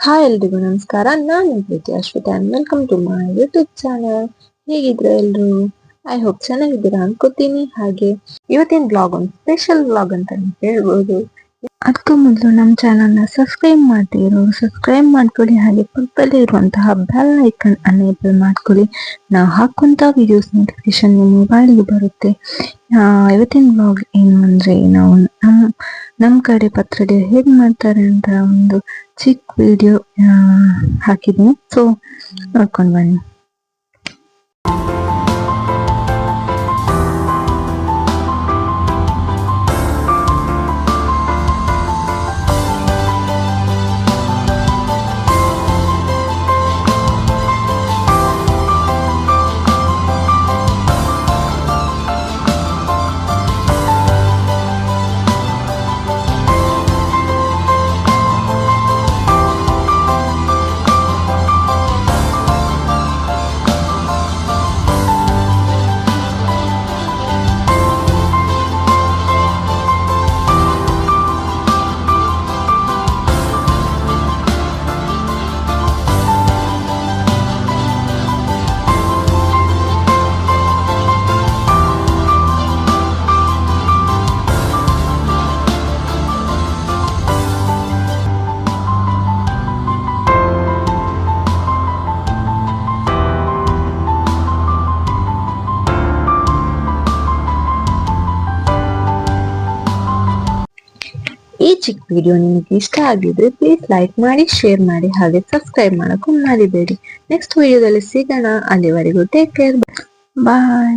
Hi ಎಲ್ರಿಗೂ ನಮಸ್ಕಾರ. ನಾನು ನಿಮ್ಮ ಪ್ರೀತಿ Ashwitha and welcome to my YouTube channel. ಹೇಗಿದ್ರೆ ಎಲ್ರು? ಐ ಹೋಪ್ ಚೆನ್ನಾಗಿದ್ದೀರಾ ಅನ್ಕೋತೀನಿ. ಹಾಗೆ ಇವತ್ತಿನ ಬ್ಲಾಗ್ ಒಂದು ಸ್ಪೆಷಲ್ ಬ್ಲಾಗ್ ಅಂತ ಹೇಳ್ಬೋದು. ಅದಕ್ಕೂ ಮೊದಲು ನಮ್ಮ ಚಾನಲ್ನ ಸಬ್ಸ್ಕ್ರೈಬ್ ಮಾಡ್ತಿರೋ ಸಬ್ಸ್ಕ್ರೈಬ್ ಮಾಡ್ಕೊಳ್ಳಿ. ಹಾಗೆ ಪಕ್ಕದಲ್ಲಿ ಇರುವಂತಹ ಬೆಲ್ ಐಕನ್ ಅನೇಬಲ್ ಮಾಡ್ಕೊಳ್ಳಿ. ನಾವು ಹಾಕುವಂಥ ವಿಡಿಯೋಸ್ ನೋಟಿಫಿಕೇಶನ್ ನಿಮ್ಮ ಮೊಬೈಲ್ಗೆ ಬರುತ್ತೆ. ಇವತ್ತಿನ ಬ್ಲಾಗ್ ಏನು ಅಂದರೆ, ನಾವು ನಮ್ಮ ಕಡೆ ಪತ್ರೊಡೆ ಹೇಗೆ ಮಾಡ್ತಾರೆ ಅಂತ ಒಂದು ಚಿಕ್ಕ ವಿಡಿಯೋ ಹಾಕಿದ್ದೀನಿ. ಸೊ ನೋಡ್ಕೊಂಡು ಬನ್ನಿ. ಈ ಚಿಕ್ಕ ವಿಡಿಯೋ ನಿಮಗೆ ಇಷ್ಟ ಆಗಿದ್ರೆ ಪ್ಲೀಸ್ ಲೈಕ್ ಮಾಡಿ, ಶೇರ್ ಮಾಡಿ, ಹಾಗೆ ಸಬ್ಸ್ಕ್ರೈಬ್ ಮಾಡೋಕ್ಕೂ ಮರಿಬೇಡಿ. ನೆಕ್ಸ್ಟ್ ವಿಡಿಯೋದಲ್ಲಿ ಸಿಗೋಣ. ಅಲ್ಲಿವರೆಗೂ ಟೇಕ್ ಕೇರ್, ಬಾಯ್.